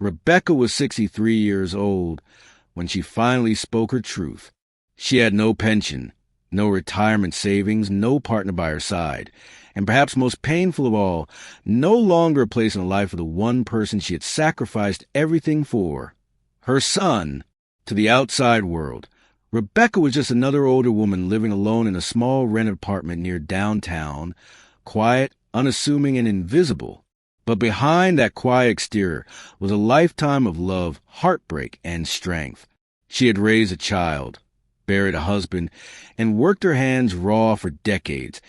Rebecca was 63 years old when she finally spoke her truth. She had no pension, no retirement savings, no partner by her side, and perhaps most painful of all, no longer a place in the life of the one person she had sacrificed everything for, her son. To the outside world, Rebecca was just another older woman living alone in a small rented apartment near downtown, quiet, unassuming, and invisible. But behind that quiet exterior was a lifetime of love, heartbreak, and strength. She had raised a child, buried a husband, and worked her hands raw for decades,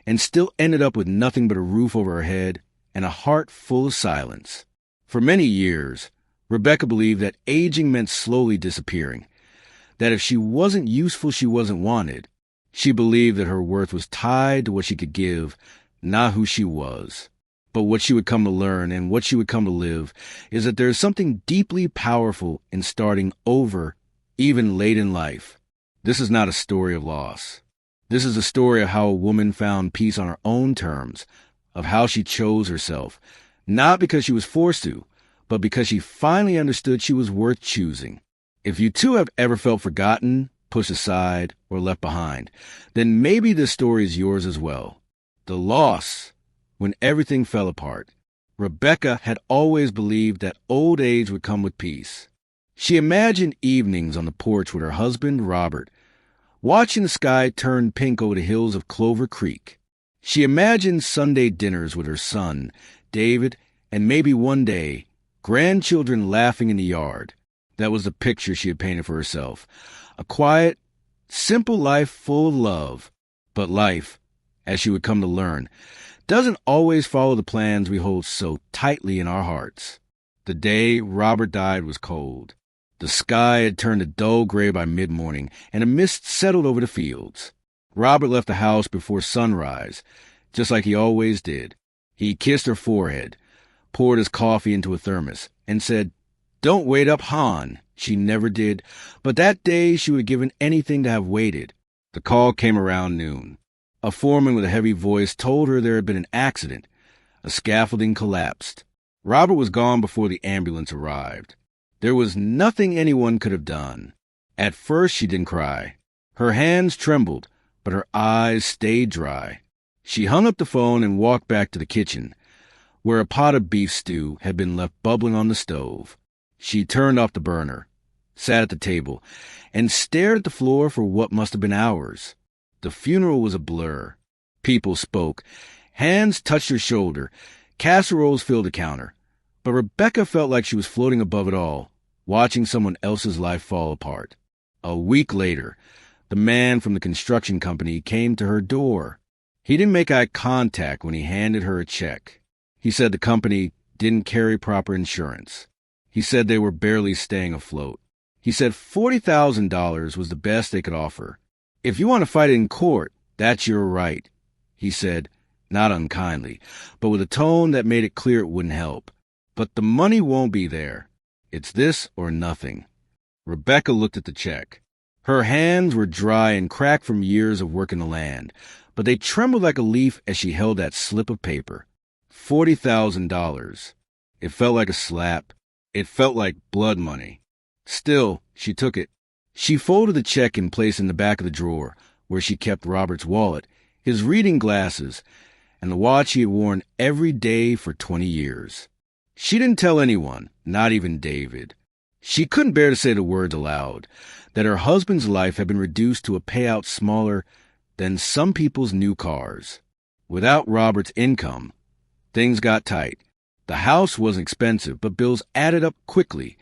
and still ended up with nothing but a roof over her head and a heart full of silence. For many years, Rebecca believed that aging meant slowly disappearing, that if she wasn't useful, she wasn't wanted. She believed that her worth was tied to what she could give, not who she was. But what she would come to learn and what she would come to live is that there is something deeply powerful in starting over, even late in life. This is not a story of loss. This is a story of how a woman found peace on her own terms, of how she chose herself, not because she was forced to, but because she finally understood she was worth choosing. If you too have ever felt forgotten, pushed aside, or left behind, then maybe this story is yours as well. The loss, when everything fell apart. Rebecca had always believed that old age would come with peace. She imagined evenings on the porch with her husband, Robert, watching the sky turn pink over the hills of Clover Creek. She imagined Sunday dinners with her son, David, and maybe one day, grandchildren laughing in the yard. That was the picture she had painted for herself. A quiet, simple life full of love. But life, as she would come to learn, doesn't always follow the plans we hold so tightly in our hearts. The day Robert died was cold. The sky had turned a dull gray by mid-morning, and a mist settled over the fields. Robert left the house before sunrise, just like he always did. He kissed her forehead, poured his coffee into a thermos, and said, "Don't wait up, Han." She never did, but that day she would have given anything to have waited. The call came around noon. A foreman with a heavy voice told her there had been an accident. A scaffolding collapsed. Robert was gone before the ambulance arrived. There was nothing anyone could have done. At first she didn't cry. Her hands trembled, but her eyes stayed dry. She hung up the phone and walked back to the kitchen, where a pot of beef stew had been left bubbling on the stove. She turned off the burner, sat at the table, and stared at the floor for what must have been hours. The funeral was a blur. People spoke. Hands touched her shoulder. Casseroles filled the counter. But Rebecca felt like she was floating above it all, watching someone else's life fall apart. A week later, the man from the construction company came to her door. He didn't make eye contact when he handed her a check. He said the company didn't carry proper insurance. He said they were barely staying afloat. He said $40,000 was the best they could offer. "If you want to fight it in court, that's your right," he said, not unkindly, but with a tone that made it clear it wouldn't help. "But the money won't be there. It's this or nothing." Rebecca looked at the check. Her hands were dry and cracked from years of work in the land, but they trembled like a leaf as she held that slip of paper. $40,000. It felt like a slap. It felt like blood money. Still, she took it. She folded the check and placed it in the back of the drawer, where she kept Robert's wallet, his reading glasses, and the watch he had worn every day for 20 years. She didn't tell anyone, not even David. She couldn't bear to say the words aloud, that her husband's life had been reduced to a payout smaller than some people's new cars. Without Robert's income, things got tight. The house wasn't expensive, but bills added up quickly.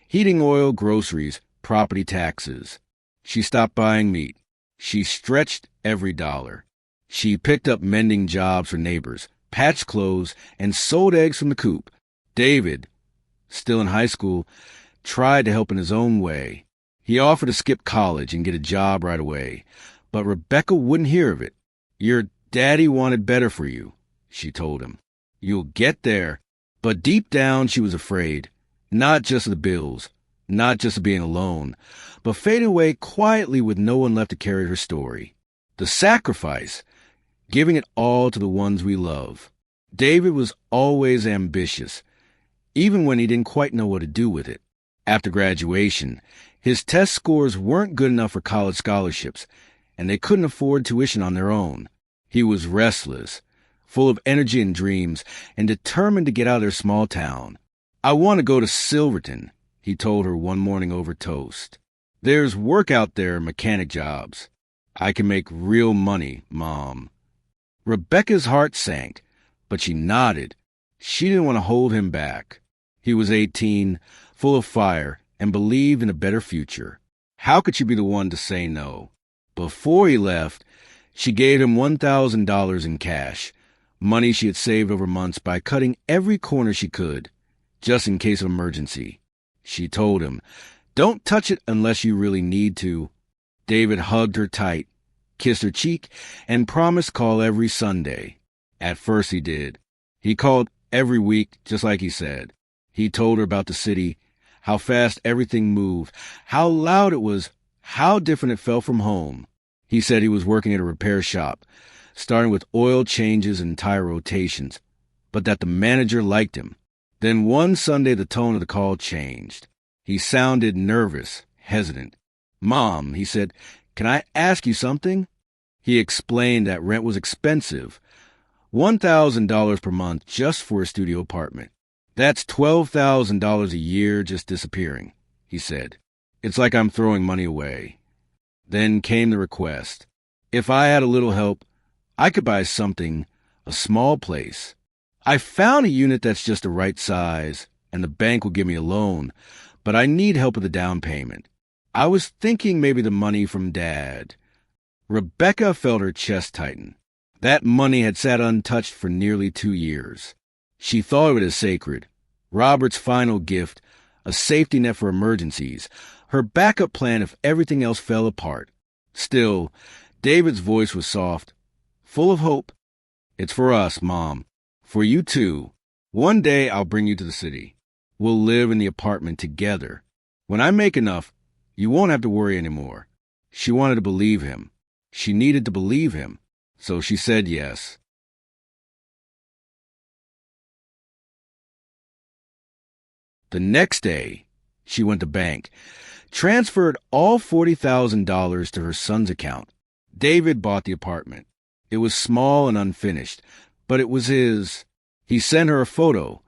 Heating oil, groceries, property taxes. She stopped buying meat. She stretched every dollar. She picked up mending jobs for neighbors, patched clothes, and sold eggs from the coop. David, still in high school, tried to help in his own way. He offered to skip college and get a job right away, but Rebecca wouldn't hear of it. "Your daddy wanted better for you," she told him. "You'll get there." But deep down she was afraid, not just of the bills, not just of being alone, but fading away quietly with no one left to carry her story. The sacrifice, giving it all to the ones we love. David was always ambitious, even when he didn't quite know what to do with it. After graduation, his test scores weren't good enough for college scholarships, and they couldn't afford tuition on their own. He was restless, full of energy and dreams, and determined to get out of their small town. "I want to go to Silverton," he told her one morning over toast. "There's work out there, mechanic jobs. I can make real money, Mom." Rebecca's heart sank, but she nodded. She didn't want to hold him back. He was 18, full of fire, and believed in a better future. How could she be the one to say no? Before he left, she gave him $1,000 in cash, money she had saved over months by cutting every corner she could, just in case of emergency. She told him, "Don't touch it unless you really need to." David hugged her tight, kissed her cheek, and promised to call every Sunday. At first he did. He called every week, just like he said. He told her about the city, how fast everything moved, how loud it was, how different it felt from home. He said he was working at a repair shop, starting with oil changes and tire rotations, but that the manager liked him. Then one Sunday the tone of the call changed. He sounded nervous, hesitant. "Mom," he said, "can I ask you something?" He explained that rent was expensive, $1,000 per month just for a studio apartment. "That's $12,000 a year just disappearing," he said. "It's like I'm throwing money away." Then came the request. If I had a little help, I could buy something, a small place. "I found a unit that's just the right size, and the bank will give me a loan, but I need help with the down payment. I was thinking maybe the money from Dad." Rebecca felt her chest tighten. That money had sat untouched for nearly 2 years. She thought of it as sacred. Robert's final gift, a safety net for emergencies, her backup plan if everything else fell apart. Still, David's voice was soft, full of hope. "It's for us, Mom. For you too. One day I'll bring you to the city. We'll live in the apartment together. When I make enough, you won't have to worry anymore." She wanted to believe him. She needed to believe him. So she said yes. The next day, she went to bank, transferred all $40,000 to her son's account. David bought the apartment. It was small and unfinished, but it was his. He sent her a photo.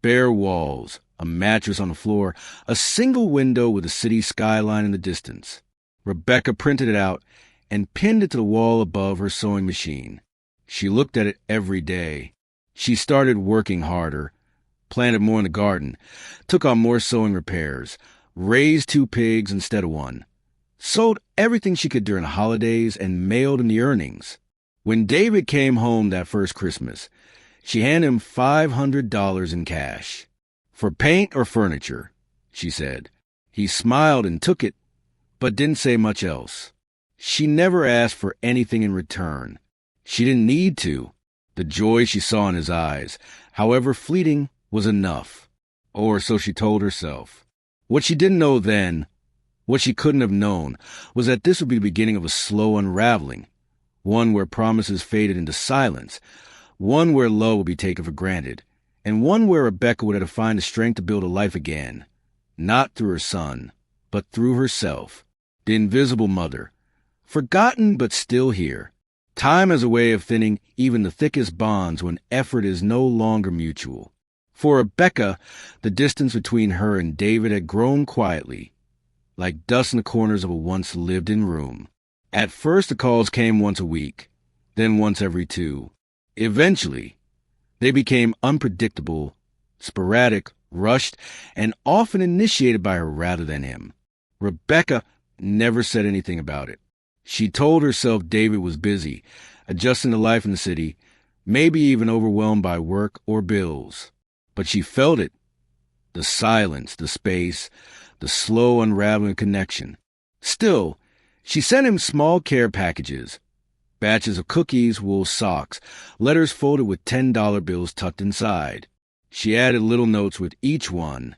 Bare walls, a mattress on the floor, a single window with a city skyline in the distance. Rebecca printed it out and pinned it to the wall above her sewing machine. She looked at it every day. She started working harder, planted more in the garden, took on more sewing repairs, raised 2 pigs instead of 1, sold everything she could during the holidays, and mailed him the earnings. When David came home that first Christmas, she handed him $500 in cash. "For paint or furniture," she said. He smiled and took it, but didn't say much else. She never asked for anything in return. She didn't need to. The joy she saw in his eyes, however fleeting, was enough. Or so she told herself. What she didn't know then, what she couldn't have known, was that this would be the beginning of a slow unraveling, one where promises faded into silence, one where love would be taken for granted, and one where Rebecca would have to find the strength to build a life again, not through her son, but through herself, the invisible mother, forgotten but still here. Time has a way of thinning even the thickest bonds when effort is no longer mutual. For Rebecca, the distance between her and David had grown quietly, like dust in the corners of a once lived-in room. At first the calls came once a week, then once every 2. Eventually, they became unpredictable, sporadic, rushed, and often initiated by her rather than him. Rebecca never said anything about it. She told herself David was busy, adjusting to life in the city, maybe even overwhelmed by work or bills. But she felt it. The silence, the space, the slow unraveling connection. Still, she sent him small care packages, batches of cookies, wool socks, letters folded with $10 bills tucked inside. She added little notes with each one.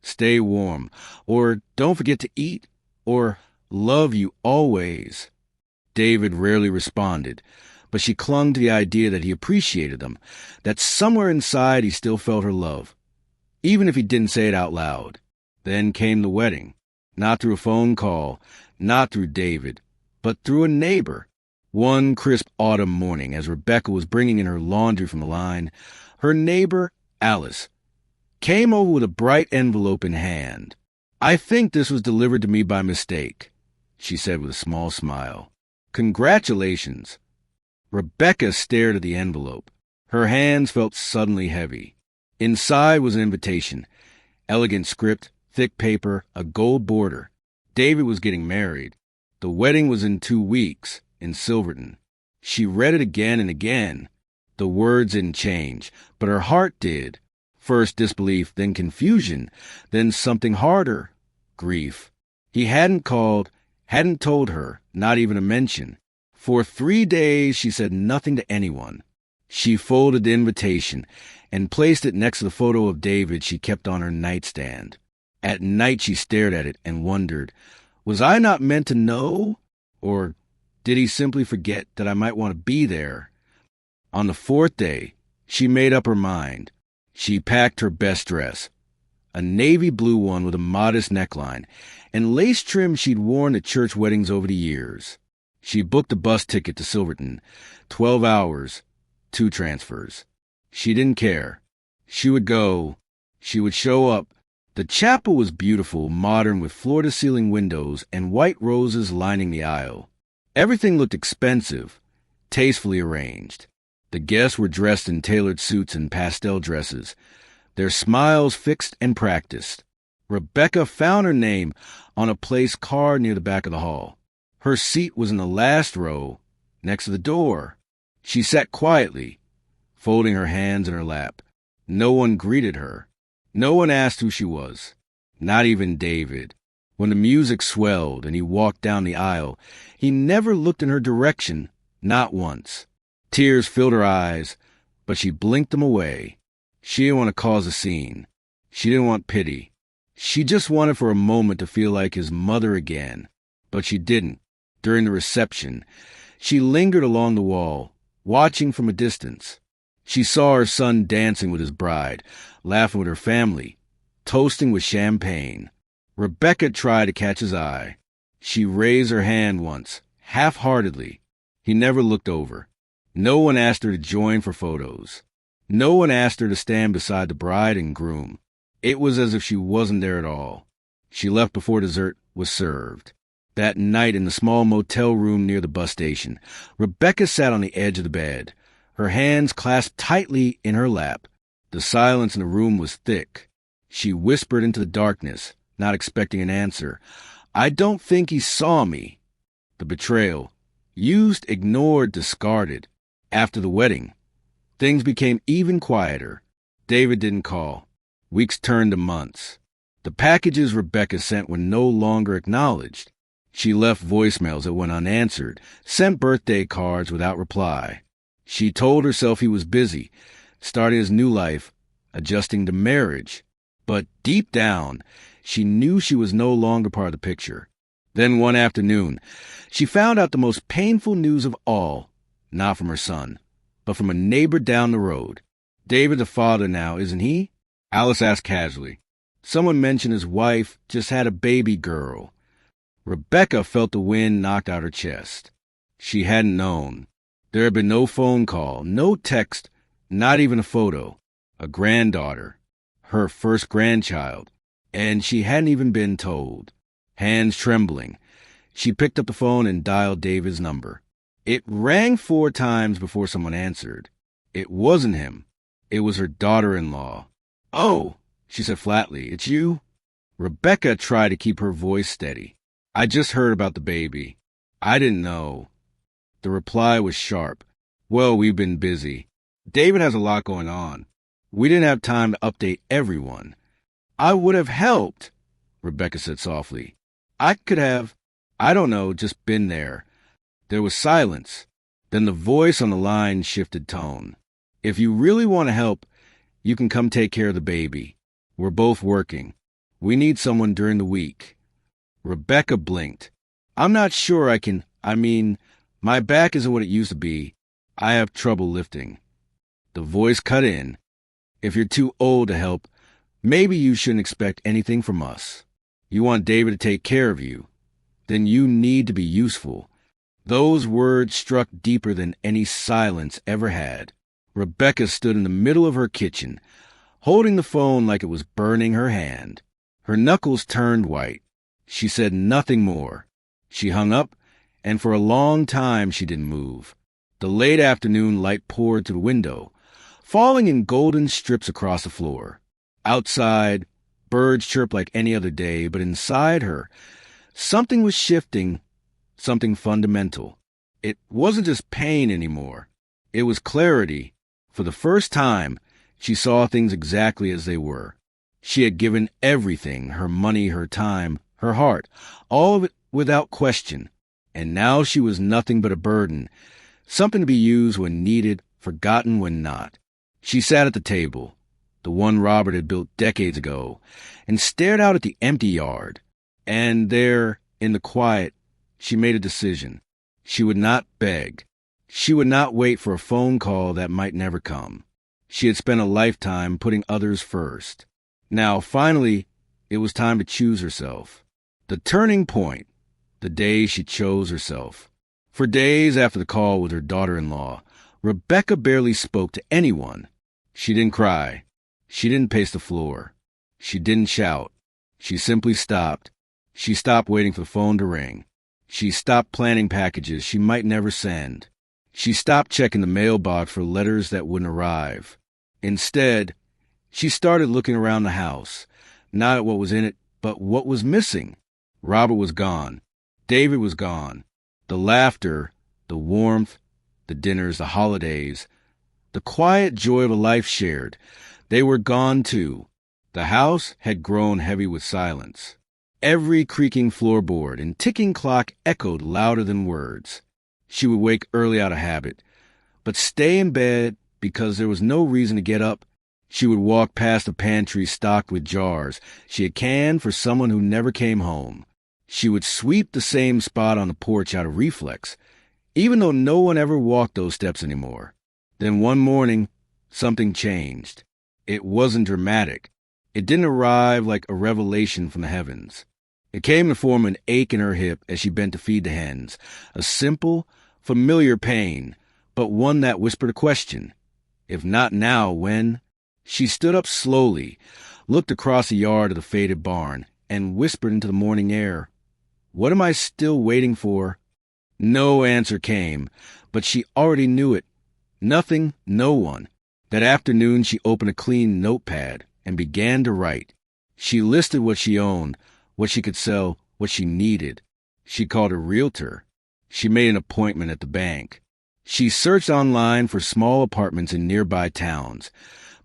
"Stay warm," or "Don't forget to eat," or "Love you always." David rarely responded, but she clung to the idea that he appreciated them, that somewhere inside he still felt her love. even if he didn't say it out loud. Then came the wedding. Not through a phone call, not through David, but through a neighbor. One crisp autumn morning, as Rebecca was bringing in her laundry from the line, her neighbor, Alice, came over with a bright envelope in hand. "I think this was delivered to me by mistake," she said with a small smile. "Congratulations." Rebecca stared at the envelope. Her hands felt suddenly heavy. Inside was an invitation. Elegant script, thick paper, a gold border. David was getting married. The wedding was in 2 weeks, in Silverton. She read it again and again. The words didn't change, but her heart did. First disbelief, then confusion, then something harder, grief. He hadn't called, hadn't told her, not even a mention. For 3 days she said nothing to anyone. She folded the invitation and placed it next to the photo of David she kept on her nightstand. At night she stared at it and wondered, was I not meant to know? Or did he simply forget that I might want to be there? On the 4th day, she made up her mind. She packed her best dress, a navy blue one with a modest neckline, and lace trim she'd worn at church weddings over the years. She booked a bus ticket to Silverton, 12 hours, 2 transfers. She didn't care. She would go. She would show up. The chapel was beautiful, modern, with floor-to-ceiling windows and white roses lining the aisle. Everything looked expensive, tastefully arranged. The guests were dressed in tailored suits and pastel dresses, their smiles fixed and practiced. Rebecca found her name on a placed card near the back of the hall. Her seat was in the last row, next to the door. She sat quietly, folding her hands in her lap. No one greeted her. No one asked who she was, not even David. When the music swelled and he walked down the aisle, he never looked in her direction, not once. Tears filled her eyes, but she blinked them away. She didn't want to cause a scene. She didn't want pity. She just wanted for a moment to feel like his mother again. But she didn't. During the reception, she lingered along the wall, watching from a distance. She saw her son dancing with his bride, laughing with her family, toasting with champagne. Rebecca tried to catch his eye. She raised her hand once, half-heartedly. He never looked over. No one asked her to join for photos. No one asked her to stand beside the bride and groom. It was as if she wasn't there at all. She left before dessert was served. That night in the small motel room near the bus station, Rebecca sat on the edge of the bed, her hands clasped tightly in her lap. The silence in the room was thick. She whispered into the darkness, not expecting an answer. "I don't think he saw me." The betrayal. Used, ignored, discarded. After the wedding, things became even quieter. David didn't call. Weeks turned to months. The packages Rebecca sent were no longer acknowledged. She left voicemails that went unanswered, sent birthday cards without reply. She told herself he was busy, starting his new life, adjusting to marriage. But deep down, she knew she was no longer part of the picture. Then one afternoon, she found out the most painful news of all, not from her son, but from a neighbor down the road. "David's a father now, isn't he?" Alice asked casually. Someone mentioned his wife just had a baby girl. Rebecca felt the wind knocked out her chest. She hadn't known. There had been no phone call, no text, not even a photo. A granddaughter, her first grandchild, and she hadn't even been told. Hands trembling, she picked up the phone and dialed David's number. It rang 4 times before someone answered. It wasn't him. It was her daughter-in-law. "Oh," she said flatly, "it's you?" Rebecca tried to keep her voice steady. "I just heard about the baby. I didn't know." The reply was sharp. "Well, we've been busy. David has a lot going on. We didn't have time to update everyone." "I would have helped," Rebecca said softly. "I could have, I don't know, just been there." There was silence. Then the voice on the line shifted tone. "If you really want to help, you can come take care of the baby. We're both working. We need someone during the week." Rebecca blinked. "I'm not sure I can. My back isn't what it used to be. I have trouble lifting." The voice cut in. "If you're too old to help, Maybe you shouldn't expect anything from us. You want David to take care of you. Then you need to be useful. Those words struck deeper than any silence ever had. Rebecca stood in the middle of her kitchen, holding the phone like it was burning her hand. Her knuckles turned white. She said nothing more. She hung up, and for a long time she didn't move. The late afternoon light poured through the window, falling in golden strips across the floor. Outside, birds chirped like any other day, but inside her, something was shifting, something fundamental. It wasn't just pain anymore. It was clarity. For the first time, she saw things exactly as they were. She had given everything, her money, her time, her heart, all of it without question. And now she was nothing but a burden, something to be used when needed, forgotten when not. She sat at the table, the one Robert had built decades ago, and stared out at the empty yard. And there, in the quiet, she made a decision. She would not beg. She would not wait for a phone call that might never come. She had spent a lifetime putting others first. Now, finally, it was time to choose herself. The turning point, the day she chose herself. For days after the call with her daughter-in-law, Rebecca barely spoke to anyone. She didn't cry. She didn't pace the floor. She didn't shout. She simply stopped. She stopped waiting for the phone to ring. She stopped planning packages she might never send. She stopped checking the mailbox for letters that wouldn't arrive. Instead, she started looking around the house, not at what was in it, but what was missing. Robert was gone. David was gone. The laughter, the warmth, the dinners, the holidays, the quiet joy of a life shared, they were gone too. The house had grown heavy with silence. Every creaking floorboard and ticking clock echoed louder than words. She would wake early out of habit, but stay in bed because there was no reason to get up. She would walk past the pantry stocked with jars she had canned for someone who never came home. She would sweep the same spot on the porch out of reflex, even though no one ever walked those steps anymore. Then one morning, something changed. It wasn't dramatic. It didn't arrive like a revelation from the heavens. It came in the form of an ache in her hip as she bent to feed the hens, a simple, familiar pain, but one that whispered a question. If not now, when? She stood up slowly, looked across the yard of the faded barn, and whispered into the morning air, "What am I still waiting for?" No answer came, but she already knew it. Nothing, no one. That afternoon she opened a clean notepad and began to write. She listed what she owned, what she could sell, what she needed. She called a realtor. She made an appointment at the bank. She searched online for small apartments in nearby towns,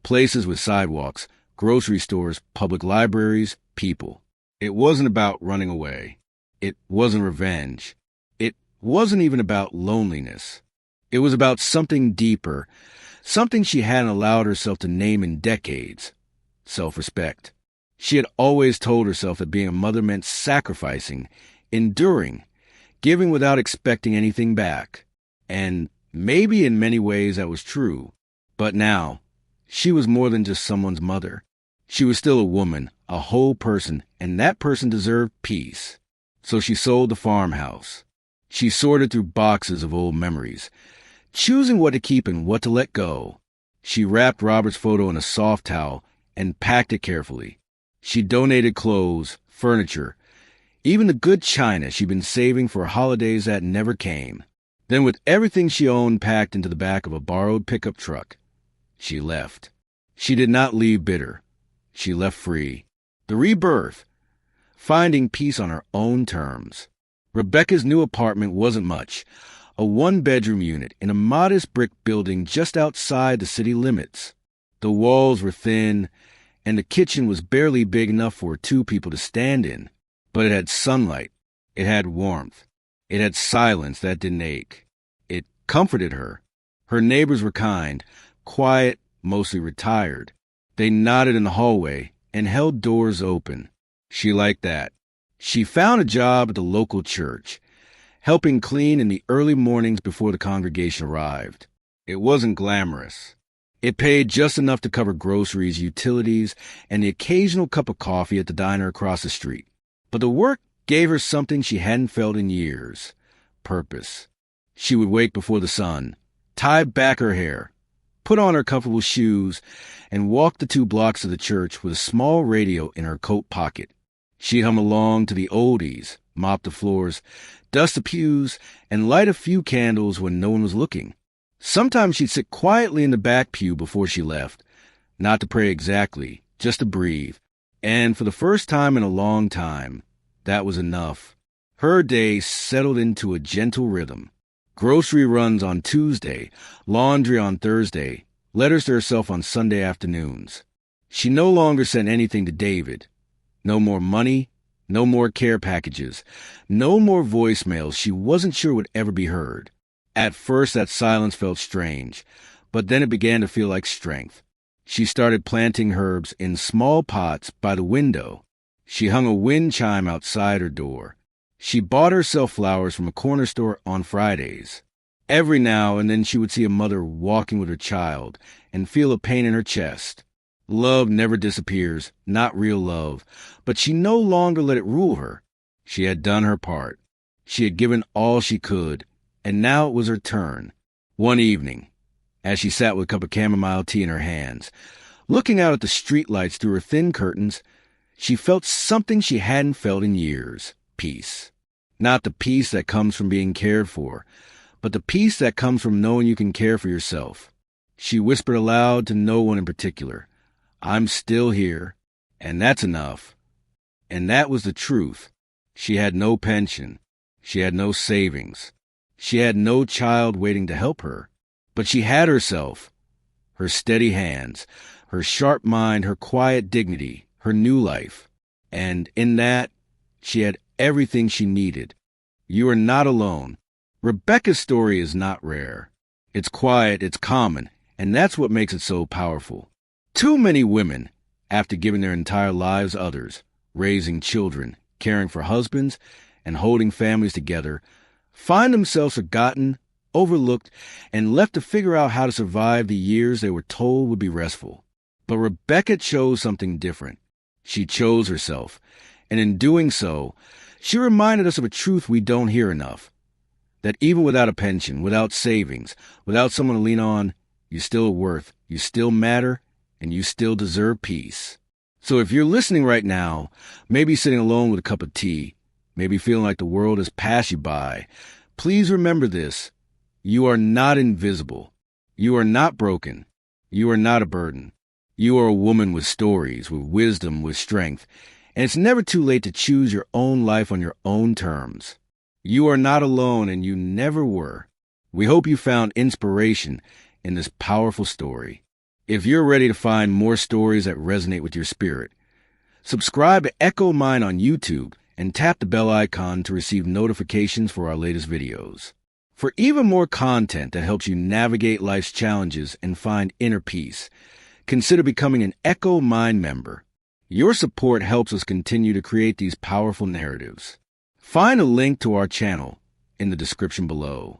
places with sidewalks, grocery stores, public libraries, people. It wasn't about running away. It wasn't revenge. It wasn't even about loneliness. It was about something deeper, something she hadn't allowed herself to name in decades. Self-respect. She had always told herself that being a mother meant sacrificing, enduring, giving without expecting anything back. And maybe in many ways that was true. But now, she was more than just someone's mother. She was still a woman, a whole person, and that person deserved peace. So she sold the farmhouse. She sorted through boxes of old memories, choosing what to keep and what to let go. She wrapped Robert's photo in a soft towel and packed it carefully. She donated clothes, furniture, even the good china she'd been saving for holidays that never came. Then with everything she owned packed into the back of a borrowed pickup truck, she left. She did not leave bitter. She left free. The rebirth, finding peace on her own terms. Rebecca's new apartment wasn't much, a one-bedroom unit in a modest brick building just outside the city limits. The walls were thin, and the kitchen was barely big enough for two people to stand in. But it had sunlight. It had warmth. It had silence that didn't ache. It comforted her. Her neighbors were kind, quiet, mostly retired. They nodded in the hallway and held doors open. She liked that. She found a job at the local church, helping clean in the early mornings before the congregation arrived. It wasn't glamorous. It paid just enough to cover groceries, utilities, and the occasional cup of coffee at the diner across the street. But the work gave her something she hadn't felt in years: purpose. She would wake before the sun, tie back her hair, put on her comfortable shoes, and walk the 2 blocks to the church with a small radio in her coat pocket. She'd hum along to the oldies, mop the floors, dust the pews, and light a few candles when no one was looking. Sometimes she'd sit quietly in the back pew before she left, not to pray exactly, just to breathe. And for the first time in a long time, that was enough. Her day settled into a gentle rhythm. Grocery runs on Tuesday, laundry on Thursday, letters to herself on Sunday afternoons. She no longer sent anything to David. No more money, no more care packages, no more voicemails she wasn't sure would ever be heard. At first, that silence felt strange, but then it began to feel like strength. She started planting herbs in small pots by the window. She hung a wind chime outside her door. She bought herself flowers from a corner store on Fridays. Every now and then she would see a mother walking with her child and feel a pain in her chest. Love never disappears, not real love, but she no longer let it rule her. She had done her part. She had given all she could, and now it was her turn. One evening, as she sat with a cup of chamomile tea in her hands, looking out at the streetlights through her thin curtains, she felt something she hadn't felt in years: peace. Not the peace that comes from being cared for, but the peace that comes from knowing you can care for yourself. She whispered aloud to no one in particular, "I'm still here, and that's enough." And that was the truth. She had no pension. She had no savings. She had no child waiting to help her. But she had herself, her steady hands, her sharp mind, her quiet dignity, her new life. And in that, she had everything she needed. You are not alone. Rebecca's story is not rare. It's quiet, it's common, and that's what makes it so powerful. Too many women, after giving their entire lives to others, raising children, caring for husbands, and holding families together, find themselves forgotten, overlooked, and left to figure out how to survive the years they were told would be restful. But Rebecca chose something different. She chose herself, and in doing so, she reminded us of a truth we don't hear enough: that even without a pension, without savings, without someone to lean on, you still are worth, you still matter, and you still deserve peace. So if you're listening right now, maybe sitting alone with a cup of tea, maybe feeling like the world has passed you by, please remember this: you are not invisible. You are not broken. You are not a burden. You are a woman with stories, with wisdom, with strength, and it's never too late to choose your own life on your own terms. You are not alone, and you never were. We hope you found inspiration in this powerful story. If you're ready to find more stories that resonate with your spirit, subscribe to Echo Mind on YouTube and tap the bell icon to receive notifications for our latest videos. For even more content that helps you navigate life's challenges and find inner peace, consider becoming an Echo Mind member. Your support helps us continue to create these powerful narratives. Find a link to our channel in the description below.